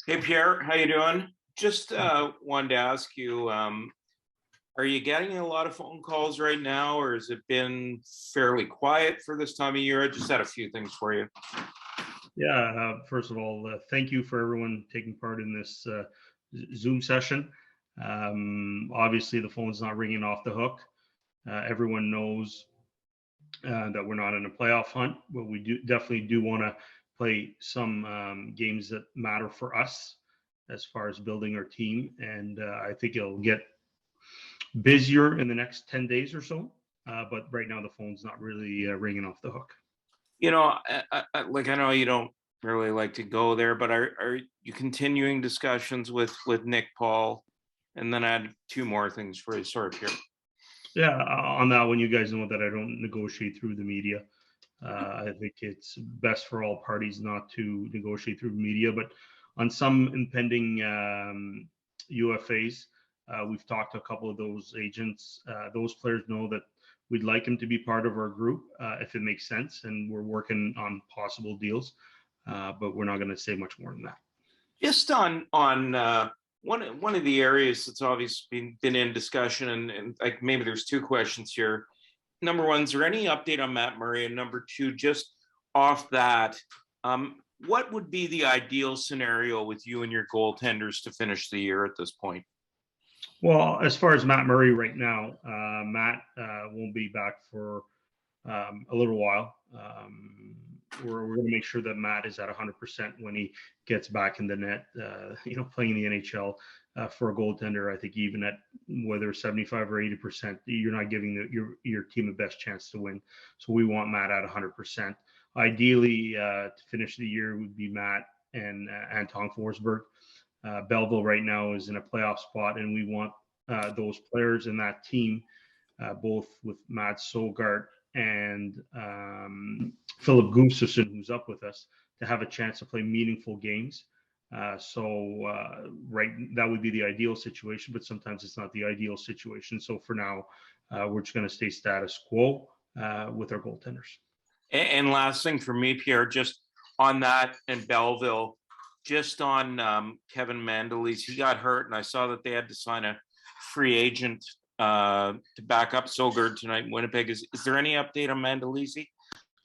Hey Pierre, how you doing? Just wanted to ask you, are you getting a lot of phone calls right now, or has it been fairly quiet for this time of year? I just had a few things for you. Yeah, first of all, thank you for everyone taking part in this Zoom session. Obviously, the phone's not ringing off the hook. Everyone knows that we're not in a playoff hunt, but we definitely do want to play some games that matter for us as far as building our team. And I think it'll get busier in the next 10 days or so. But right now, the phone's not really ringing off the hook. You know, I know you don't really like to go there, but are you continuing discussions with Nick Paul? And then I had two more things for you. Sorry, Pierre. Yeah, on that one, you guys know that I don't negotiate through the media. I think it's best for all parties not to negotiate through the media. But on some impending UFAs, we've talked to a couple of those agents. Those players know that we'd like them to be part of our group if it makes sense, and we're working on possible deals. But we're not going to say much more than that. Just on one of the areas that's obviously been in discussion, and like maybe there's two questions here. Number one, is there any update on Matt Murray? And number two, just off that, what would be the ideal scenario with you and your goaltenders to finish the year at this point? Well, as far as Matt Murray right now, Matt won't be back for a little while. We're going to make sure that Matt is at 100% when he gets back in the net. Playing the NHL for a goaltender, I think even at whether 75 or 80%, you're not giving your team the best chance to win. So we want Matt at 100%. Ideally, to finish the year would be Matt and Anton Forsberg. Belleville right now is in a playoff spot, and we want those players in that team, both with Matt Sogart and Philip Gustafson, who's up with us, to have a chance to play meaningful games. That would be the ideal situation, but sometimes it's not the ideal situation. So for now, we're just going to stay status quo with our goaltenders. And last thing for me, Pierre, just on that and Belleville, just on Kevin Mandolese, he got hurt, and I saw that they had to sign a free agent to back up Sogard tonight in Winnipeg. Is there any update on Mandolese?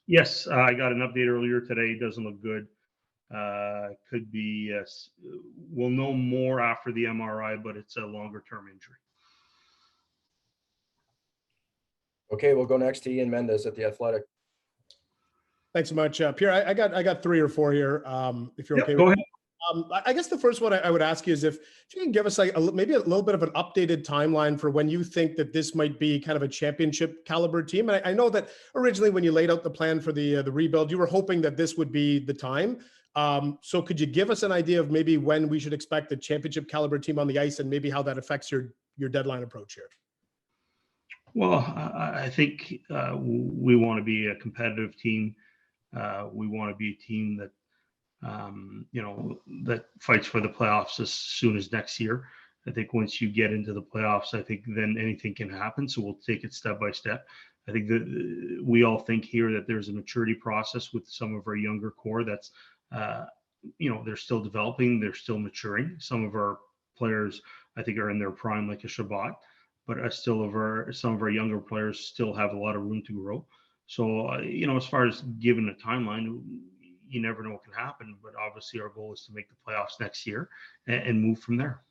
Yes, I got an update earlier today. It doesn't look good. Could be, yes. We'll know more after the MRI, but it's a longer-term injury. Okay, we'll go next to Ian Mendes at The Athletic. Thanks so much, Pierre. I got three or four here. If you're okay. Go ahead. I guess the first one I would ask you is if you can give us maybe a little bit of an updated timeline for when you think that this might be kind of a championship caliber team. And I know that originally when you laid out the plan for the rebuild, you were hoping that this would be the time. So could you give us an idea of maybe when we should expect a championship caliber team on the ice, and maybe how that affects your deadline approach here? Well, I think we want to be a competitive team. We want to be a team that that fights for the playoffs as soon as next year. I think once you get into the playoffs, I think then anything can happen. So we'll take it step by step. I think that we all think here that there's a maturity process with some of our younger core that's, they're still developing, they're still maturing. Some of our players, I think, are in their prime, like a Shabbat, but some of our younger players still have a lot of room to grow. So, as far as given a timeline, you never know what can happen, but obviously our goal is to make the playoffs next year and move from there.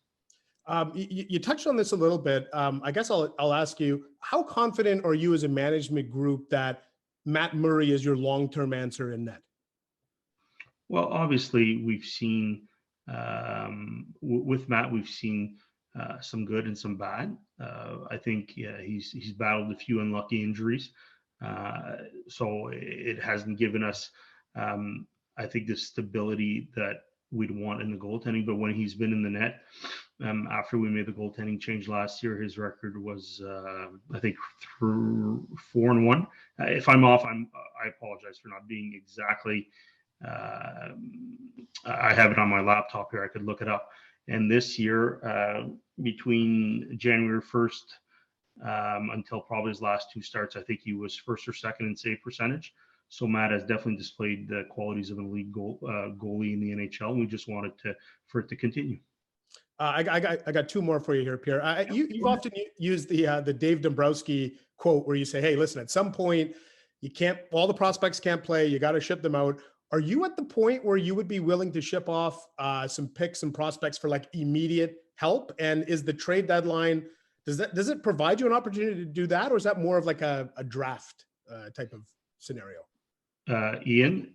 You touched on this a little bit. I guess I'll ask you, how confident are you as a management group that Matt Murray is your long-term answer in net? Well, obviously we've seen with Matt, we've seen some good and some bad. I think he's battled a few unlucky injuries. So it hasn't given us, I think, the stability that we'd want in the goaltending. But when he's been in the net, after we made the goaltending change last year, his record was, I think, 4-1. If I'm off, I apologize for not being exactly. I have it on my laptop here. I could look it up. And this year, between January 1st until probably his last two starts, I think he was first or second in save percentage. So Matt has definitely displayed the qualities of an elite goalie in the NHL. And we just wanted for it to continue. I got two more for you here, Pierre. You've often used the Dave Dombrowski quote where you say, "Hey, listen, at some point, all the prospects can't play. You got to ship them out." Are you at the point where you would be willing to ship off some picks and prospects for like immediate help? And is the trade deadline, does it provide you an opportunity to do that, or is that more of like a draft type of scenario? Ian,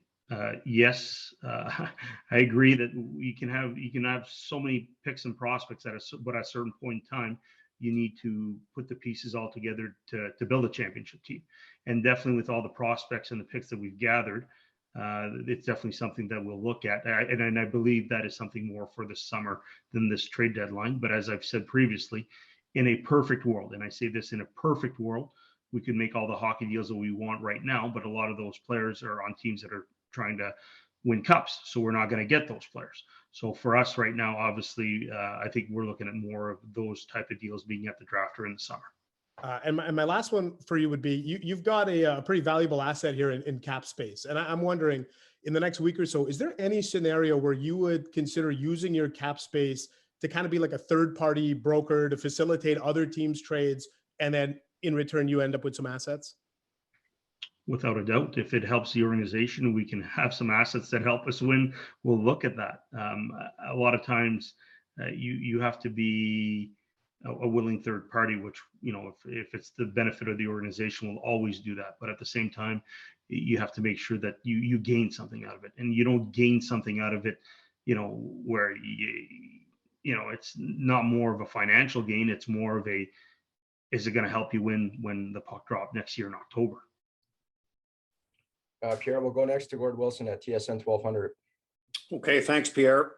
yes, I agree that you can have so many picks and prospects but at a certain point in time, you need to put the pieces all together to build a championship team. And definitely with all the prospects and the picks that we've gathered, it's definitely something that we'll look at. And I believe that is something more for the summer than this trade deadline. But as I've said previously, in a perfect world, and I say this in a perfect world, we can make all the hockey deals that we want right now, but a lot of those players are on teams that are trying to win cups. So we're not going to get those players. So for us right now, obviously, I think we're looking at more of those type of deals being at the draft or in the summer. And my last one for you would be, you've got a pretty valuable asset here in cap space. And I'm wondering, in the next week or so, is there any scenario where you would consider using your cap space to kind of be like a third-party broker to facilitate other teams' trades, and then in return, you end up with some assets? Without a doubt, if it helps the organization, we can have some assets that help us win. We'll look at that. A lot of times, you have to be a willing third party, which, if it's the benefit of the organization, we'll always do that. But at the same time, you have to make sure that you gain something out of it, and you don't gain something out of it, where it's not more of a financial gain. It's more of is it going to help you win when the puck drop next year in October? Pierre, we'll go next to Gord Wilson at TSN 1200. Okay, thanks, Pierre.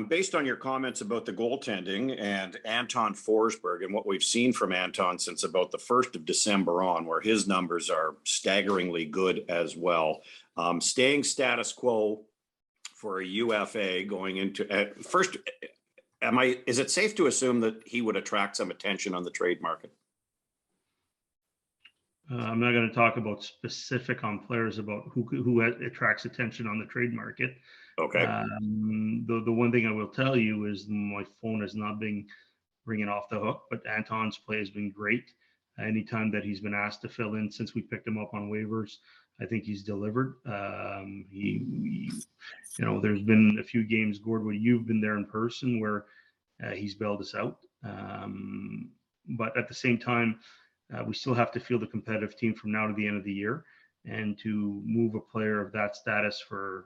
Based on your comments about the goaltending and Anton Forsberg and what we've seen from Anton since about the 1st of December on, where his numbers are staggeringly good as well, staying status quo for a UFA going into first, is it safe to assume that he would attract some attention on the trade market? I'm not going to talk about specific on players about who attracts attention on the trade market. Okay. The one thing I will tell you is my phone has not been ringing off the hook, but Anton's play has been great. Anytime that he's been asked to fill in since we picked him up on waivers, I think he's delivered. There's been a few games, Gord, where you've been there in person where he's bailed us out. But at the same time, we still have to field a competitive team from now to the end of the year, and to move a player of that status for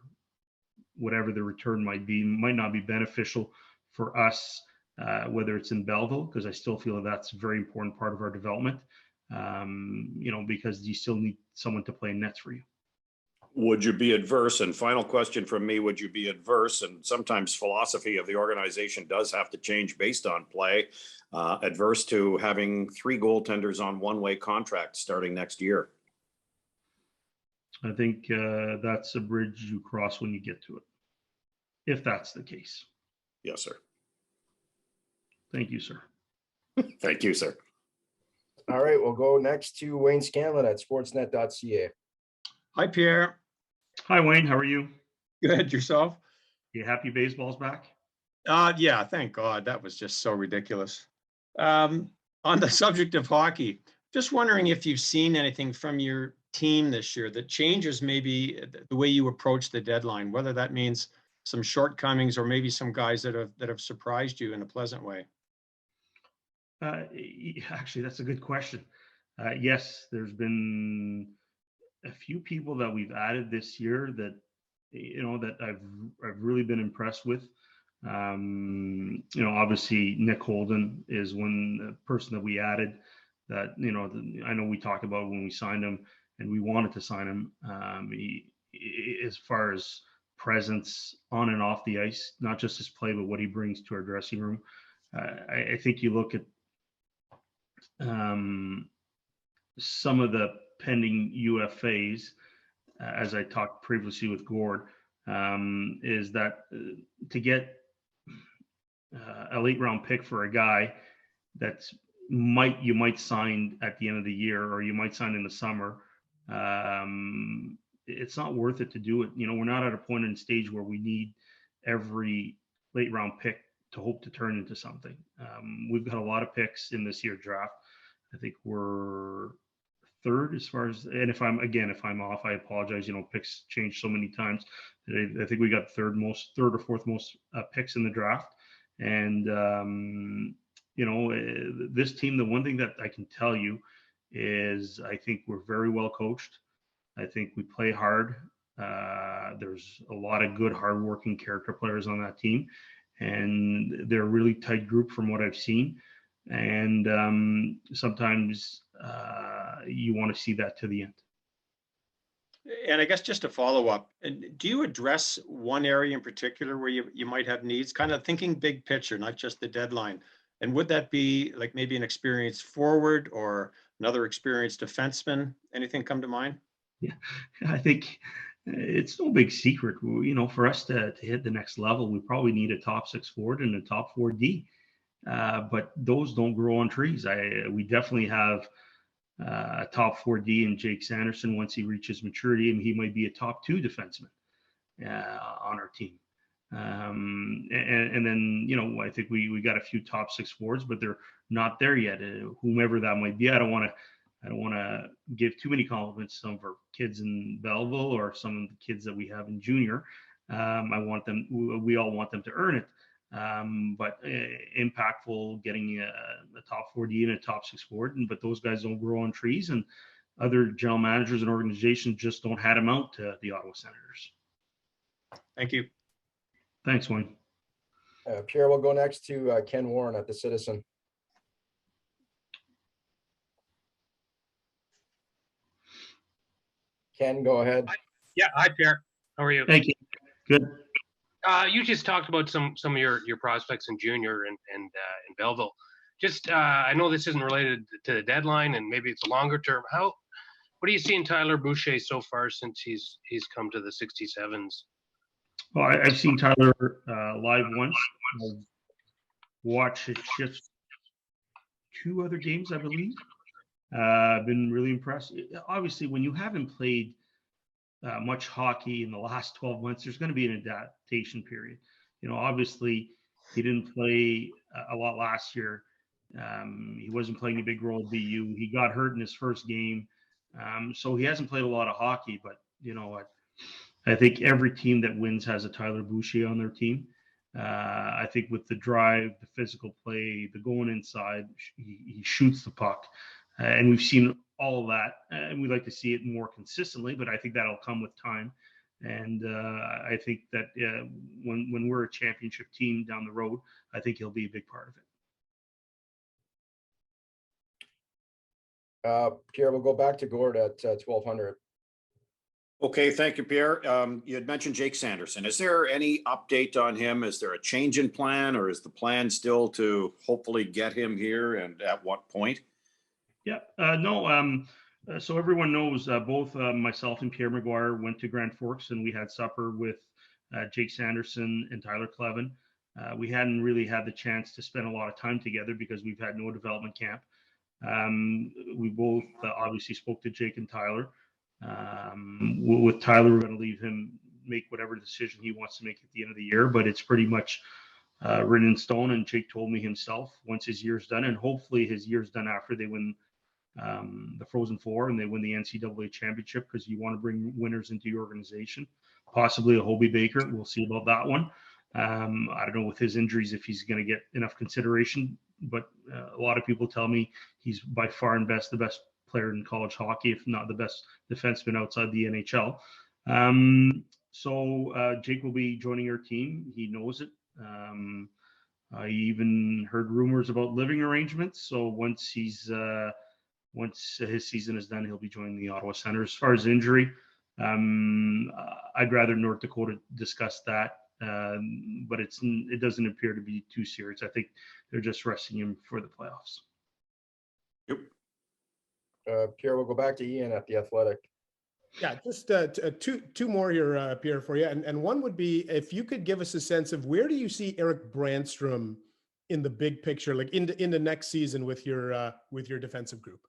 whatever the return might not be beneficial for us, whether it's in Belleville, because I still feel that's a very important part of our development, because you still need someone to play nets for you. Would you be adverse? And final question from me, would you be adverse? And sometimes philosophy of the organization does have to change based on play. Adverse to having 3 goaltenders on one-way contracts starting next year? I think that's a bridge you cross when you get to it, if that's the case. Yes, sir. Thank you, sir. Thank you, sir. All right, we'll go next to Wayne Scanlon at sportsnet.ca. Hi, Pierre. Hi, Wayne. How are you? Good. Yourself? You happy baseball's back? Yeah, thank God. That was just so ridiculous. On the subject of hockey, just wondering if you've seen anything from your team this year that changes maybe the way you approach the deadline, whether that means some shortcomings or maybe some guys that have surprised you in a pleasant way. Actually, that's a good question. Yes, there's been a few people that we've added this year that that I've really been impressed with. Obviously Nick Holden is one person that we added that I know we talked about when we signed him, and we wanted to sign him. He, as far as presence on and off the ice, not just his play, but what he brings to our dressing room. I think you look at some of the pending UFAs, as I talked previously with Gord, is that to get a late round pick for a guy that's you might sign at the end of the year, or you might sign in the summer, it's not worth it to do it. We're not at a point in stage where we need every late round pick to hope to turn into something. We've got a lot of picks in this year's draft. I think we're third as far as, and if I'm off, I apologize. Picks change so many times. I think we got third or fourth most picks in the draft. And, this team, the one thing that I can tell you is I think we're very well coached. I think we play hard. There's a lot of good, hardworking character players on that team, and they're a really tight group from what I've seen. And sometimes you want to see that to the end. And I guess just to follow up, do you address one area in particular where you might have needs, kind of thinking big picture, not just the deadline? And would that be like maybe an experienced forward or another experienced defenseman? Anything come to mind? Yeah, I think it's no big secret. For us to hit the next level, we probably need a top 6 forward and a top 4 D. But those don't grow on trees. We definitely have a top 4 D in Jake Sanderson once he reaches maturity, and he might be a top 2 defenseman on our team. And then I think we got a few top 6 forwards, but they're not there yet. Whomever that might be, I don't want to give too many compliments to some of our kids in Belleville or some of the kids that we have in junior. We all want them to earn it. But impactful getting a top 4D and a top 6 forward, but those guys don't grow on trees, and other general managers and organizations just don't hat them out to the Ottawa Senators. Thank you. Thanks, Wayne. Pierre, we'll go next to Ken Warren at the Citizen. Ken, go ahead. Yeah, hi Pierre. How are you? Thank you. Good. You just talked about some of your prospects in junior and in Belleville. Just I know this isn't related to the deadline, and maybe it's a longer term. What do you see in Tyler Boucher so far since he's come to the 67s? Well, I've seen Tyler live once. I've watched his shifts 2 other games, I believe. I've been really impressed. Obviously, when you haven't played much hockey in the last 12 months, there's going to be an adaptation period. Obviously, he didn't play a lot last year. He wasn't playing a big role at BU. He got hurt in his first game. So he hasn't played a lot of hockey, but I think every team that wins has a Tyler Boucher on their team. I think with the drive, the physical play, the going inside, he shoots the puck. And we've seen all of that, and we'd like to see it more consistently, but I think that'll come with time. And I think that when we're a championship team down the road, I think he'll be a big part of it. Pierre, we'll go back to Gord at 1200. Okay, thank you, Pierre. You had mentioned Jake Sanderson. Is there any update on him? Is there a change in plan, or is the plan still to hopefully get him here, and at what point? Yeah, no. So everyone knows both myself and Pierre McGuire went to Grand Forks, and we had supper with Jake Sanderson and Tyler Clevin. We hadn't really had the chance to spend a lot of time together because we've had no development camp. We both obviously spoke to Jake and Tyler. With Tyler, we're going to leave him make whatever decision he wants to make at the end of the year, but it's pretty much written in stone. And Jake told me himself, once his year's done, and hopefully his year's done after they win the Frozen Four and they win the NCAA championship, because you want to bring winners into your organization, possibly a Hobie Baker. We'll see about that one. I don't know with his injuries if he's going to get enough consideration, but a lot of people tell me he's by far and the best player in college hockey, if not the best defenseman outside the NHL. So Jake will be joining our team. He knows it. I even heard rumors about living arrangements. So once his season is done, he'll be joining the Ottawa Senators. As far as injury, I'd rather North Dakota discuss that, but it doesn't appear to be too serious. I think they're just resting him for the playoffs. Yep. Pierre, we'll go back to Ian at the Athletic. Yeah, just two more here, Pierre, for you. And one would be, if you could give us a sense of where do you see Eric Brandstrom in the big picture, like in the next season with your defensive group?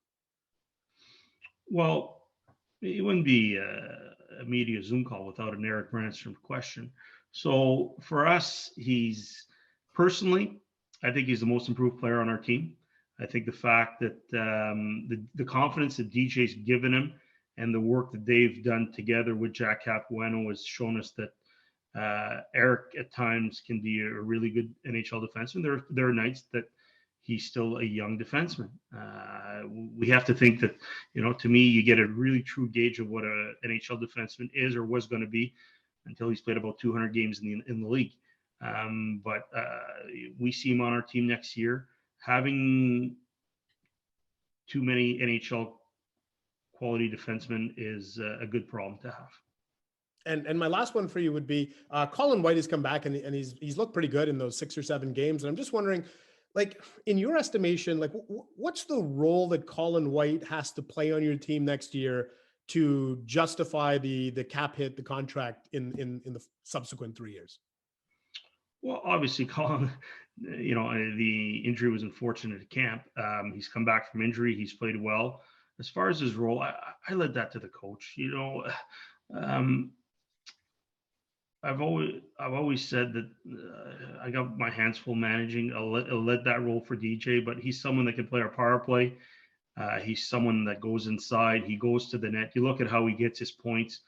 Well, it wouldn't be a media Zoom call without an Eric Branstrom question. So for us, personally, I think he's the most improved player on our team. I think the fact that the confidence that DJ's given him and the work that they've done together with Jack Capuano has shown us that Eric at times can be a really good NHL defenseman. There are nights that he's still a young defenseman. We have to think that, to me, you get a really true gauge of what a NHL defenseman is or was going to be until he's played about 200 games in the league. But we see him on our team next year. Having too many NHL quality defensemen is a good problem to have. And my last one for you would be Colin White has come back and he's looked pretty good in those 6 or 7 games. And I'm just wondering, like, in your estimation, like what's the role that Colin White has to play on your team next year to justify the cap hit, the contract in the subsequent 3 years? Well, obviously, Colin, the injury was unfortunate at camp. He's come back from injury. He's played well. As far as his role, I led that to the coach. I've always said that I got my hands full managing. I'll let that role for DJ, but he's someone that can play our power play. He's someone that goes inside. He goes to the net. You look at how he gets his points.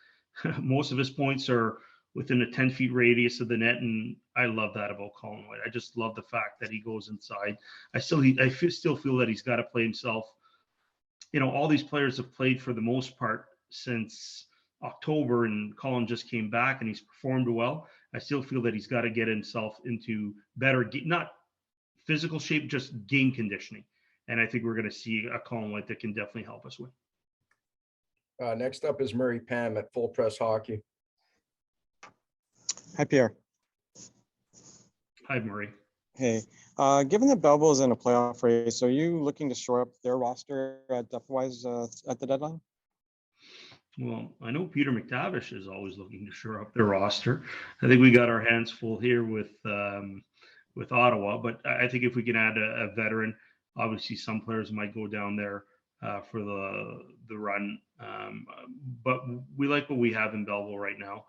Most of his points are within a 10-feet radius of the net, and I love that about Colin White. I just love the fact that he goes inside. I still feel that he's got to play himself. All these players have played for the most part since October, and Colin just came back and he's performed well. I still feel that he's got to get himself into better, not physical shape, just game conditioning. And I think we're going to see a Colin White that can definitely help us win. Next up is Murray Pam at Full Press Hockey. Hi, Pierre. Hi, Murray. Hey, given that Belleville is in a playoff race, are you looking to shore up their roster depth-wise at the deadline? Well, I know Peter McTavish is always looking to shore up their roster. I think we got our hands full here with Ottawa, but I think if we can add a veteran, obviously some players might go down there for the run. But we like what we have in Belleville right now.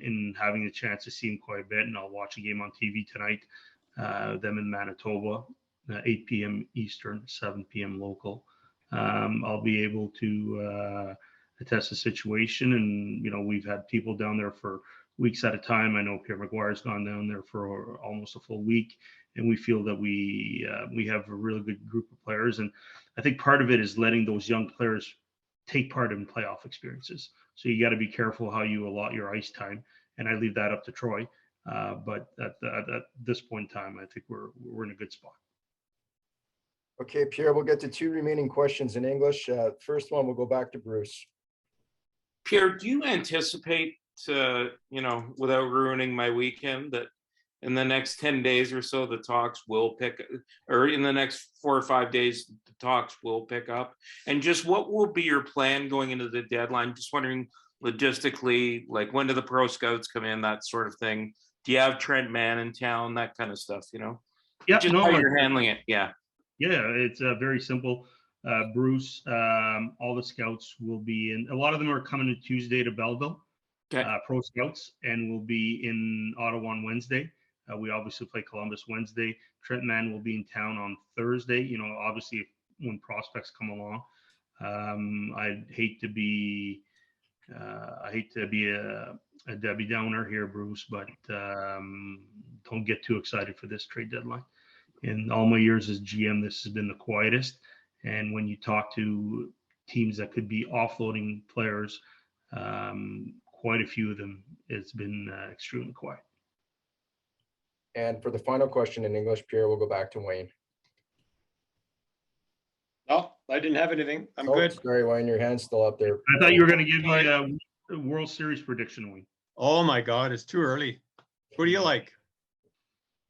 In having the chance to see him quite a bit, and I'll watch a game on TV tonight, them in Manitoba, 8 p.m. Eastern, 7 p.m. local. I'll be able to attest the situation, and we've had people down there for weeks at a time. I know Pierre McGuire's gone down there for almost a full week, and we feel that we have a really good group of players, and I think part of it is letting those young players take part in playoff experiences. So you got to be careful how you allot your ice time, and I leave that up to Troy. But at this point in time, I think we're in a good spot. Okay, Pierre, we'll get to 2 remaining questions in English. First one, we'll go back to Bruce. Pierre, do you anticipate, without ruining my weekend, that in the next 10 days or so, the talks will or in the next 4 or 5 days, the talks will pick up? And just what will be your plan going into the deadline? Just wondering logistically, like when do the pro scouts come in, that sort of thing? Do you have Trent Mann in town, that kind of stuff, Yeah, just how you're handling it. Yeah. Yeah, it's very simple. Bruce, all the scouts will be in. A lot of them are coming to Tuesday to Belleville, pro scouts, and will be in Ottawa on Wednesday. We obviously play Columbus Wednesday. Trent Mann will be in town on Thursday. Obviously when prospects come along. I'd hate to be a Debbie Downer here, Bruce, but don't get too excited for this trade deadline. In all my years as GM, this has been the quietest. And when you talk to teams that could be offloading players, quite a few of them, it's been extremely quiet. And for the final question in English, Pierre, we'll go back to Wayne. No, I didn't have anything. I'm good. Sorry, Wayne, your hand's still up there. I thought you were going to give me a World Series prediction, Wayne. Oh my God, it's too early. Who do you like?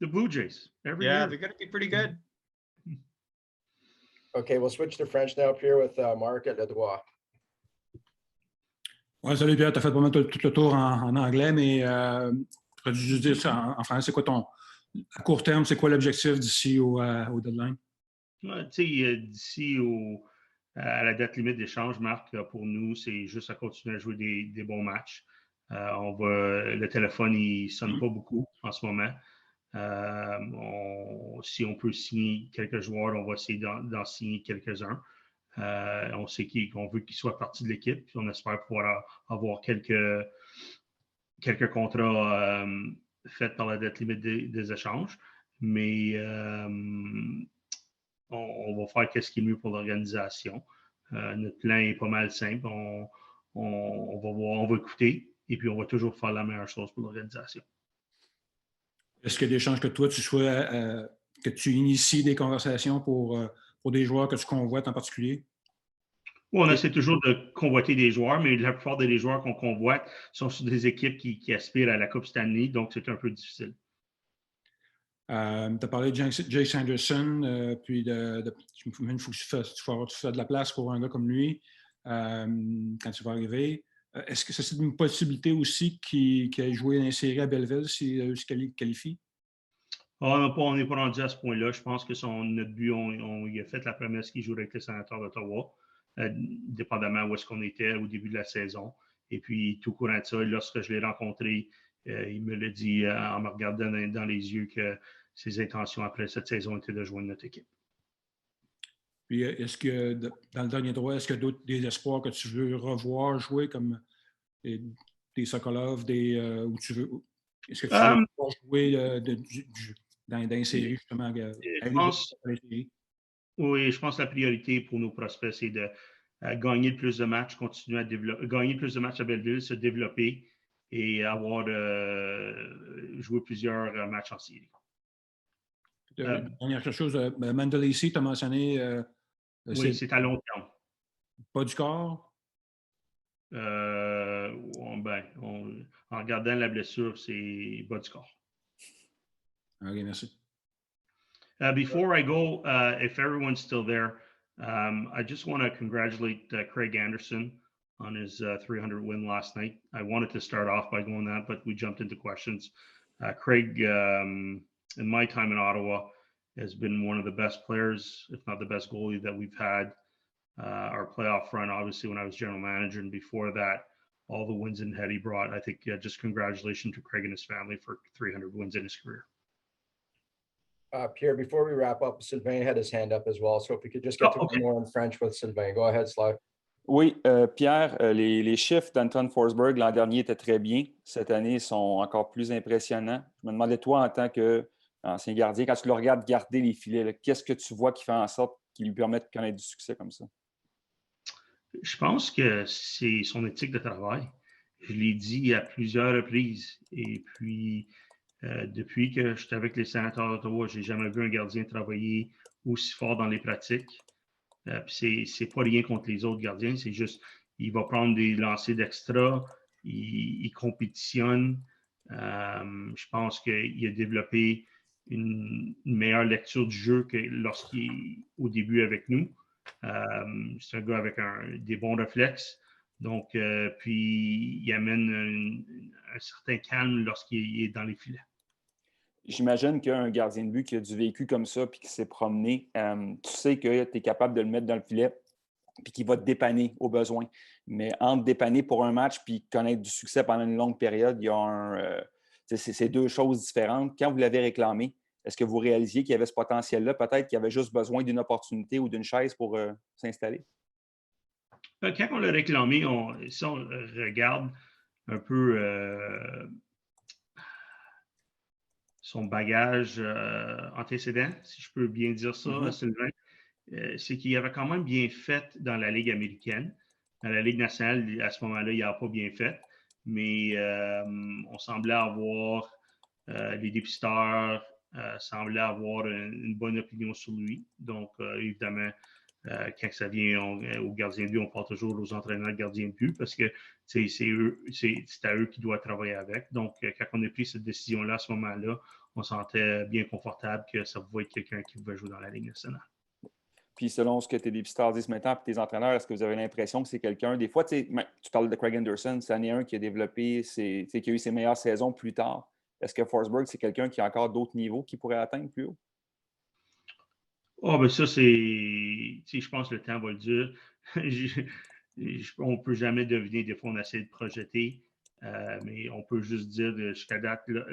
The Blue Jays. Every year. They're going to be pretty good. Okay, we'll switch to French now, Pierre, with Marc at Le Droit. Ouais, salut Pierre, tu as fait pas mal tout le tour en anglais, mais tu pourrais juste dire ça en français, c'est quoi à court terme, c'est quoi l'objectif d'ici au deadline? D'ici à la date limite d'échange, Marc, pour nous, c'est juste à continuer à jouer des bons matchs. Le téléphone, il ne sonne pas beaucoup en ce moment. Si on peut signer quelques joueurs, on va essayer d'en signer quelques-uns. On sait qu'on veut qu'ils soient partie de l'équipe, puis on espère pouvoir avoir quelques contrats faits par la date limite des échanges. Mais on va faire ce qui est mieux pour l'organisation. Notre plan est pas mal simple. On va voir, on va écouter, et puis on va toujours faire la meilleure chose pour l'organisation. Est-ce qu'il y a des chances que toi, que tu inities des conversations pour des joueurs que tu convoites en particulier? Oui, on essaie toujours de convoiter des joueurs, mais la plupart des joueurs qu'on convoite sont sur des équipes qui aspirent à la Coupe Stanley, donc c'est un peu difficile. Tu as parlé de Jake Sanderson, puis il faut que tu fasses de la place pour un gars comme lui quand tu vas arriver. Est-ce que c'est une possibilité aussi qu'il ait joué dans les séries à Belleville s'il se qualifie? On n'est pas rendu à ce point-là. Je pense que notre but, il a fait la promesse qu'il jouerait avec les Sénateurs d'Ottawa, dépendamment où est-ce qu'on était au début de la saison. Et puis, tout courant de ça, lorsque je l'ai rencontré, il me l'a dit en me regardant dans les yeux que ses intentions après cette saison étaient de joindre notre équipe. Puis, est-ce que, dans le dernier droit, est-ce qu'il y a des espoirs que tu veux revoir jouer comme des Sokolov, où tu veux. Est-ce que tu veux revoir jouer dans une série, justement? Oui, je pense que la priorité pour nos prospects, c'est de gagner le plus de matchs, continuer à gagner le plus de matchs à Belleville, se développer et avoir joué plusieurs matchs en série. Dernière chose, Mandalisi, tu as mentionné. Oui, c'est à long terme. Pas du corps? En regardant la blessure, c'est bas du corps. OK, merci. Before I go, if everyone's still there, I just want to congratulate Craig Anderson on his 300 win last night. I wanted to start off by going that, but we jumped into questions. Craig, in my time in Ottawa, has been one of the best players, if not the best goalie that we've had. Our playoff run, obviously, when I was general manager, and before that, all the wins in head he brought. I think just congratulations to Craig and his family for 300 wins in his career. Pierre, before we wrap up, Sylvain had his hand up as well. So if we could just get to one more in French with Sylvain. Go ahead, Sly. Oui, Pierre, les chiffres d'Anton Forsberg l'an dernier étaient très bien. Cette année, ils sont encore plus impressionnants. Je me demandais, toi, en tant qu'ancien gardien, quand tu le regardes garder les filets, qu'est-ce que tu vois qui fait en sorte qu'il lui permet de connaître du succès comme ça? Je pense que c'est son éthique de travail. Je l'ai dit à plusieurs reprises. Et puis, depuis que j'étais avec les Sénateurs d'Ottawa, je n'ai jamais vu un gardien travailler aussi fort dans les pratiques. C'est pas rien contre les autres gardiens, c'est juste, il va prendre des lancers d'extra, il compétitionne. Je pense qu'il a développé une meilleure lecture du jeu que lorsqu'il est au début avec nous. C'est un gars avec des bons réflexes. Donc, puis il amène un certain calme lorsqu'il est dans les filets. J'imagine qu'un gardien de but qui a du vécu comme ça puis qui s'est promené, tu sais que tu es capable de le mettre dans le filet puis qu'il va te dépanner au besoin. Mais entre dépanner pour un match puis connaître du succès pendant une longue période, il y a c'est deux choses différentes. Quand vous l'avez réclamé, est-ce que vous réalisiez qu'il y avait ce potentiel-là? Peut-être qu'il avait juste besoin d'une opportunité ou d'une chaise pour s'installer? Quand on l'a réclamé, si on regarde un peu son bagage antécédent, si je peux bien dire ça, Sylvain, c'est qu'il avait quand même bien fait dans la Ligue américaine. Dans la Ligue nationale, à ce moment-là, il n'a pas bien fait, mais on semblait avoir les dépisteurs semblaient avoir une bonne opinion sur lui. Donc, évidemment, quand ça vient aux gardiens de but, on parle toujours aux entraîneurs de gardiens de but parce que c'est à eux qui doivent travailler avec. Donc, quand on a pris cette décision-là, à ce moment-là, on se sentait bien confortable que ça pouvait être quelqu'un qui pouvait jouer dans la Ligue nationale. Puis, selon ce que tes dépisteurs disent maintenant, puis tes entraîneurs, est-ce que vous avez l'impression que c'est quelqu'un, des fois, tu parles de Craig Anderson, c'est un qui a développé, qui a eu ses meilleures saisons plus tard. Est-ce que Forsberg, c'est quelqu'un qui a encore d'autres niveaux qu'il pourrait atteindre plus haut? Oh, ben ça, c'est. Tu sais, je pense que le temps va le dire. On ne peut jamais deviner. Des fois, on essaie de projeter. Mais on peut juste dire jusqu'à date, là,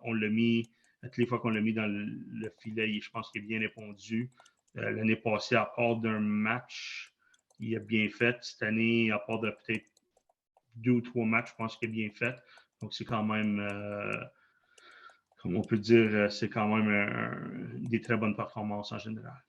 on l'a mis, toutes les fois qu'on l'a mis dans le filet, je pense qu'il a bien répondu. L'année passée, à part d'un match, il a bien fait. Cette année, à part de peut-être 2 ou 3 matchs, je pense qu'il a bien fait. Donc, c'est quand même, comme on peut dire, c'est quand même des très bonnes performances en général.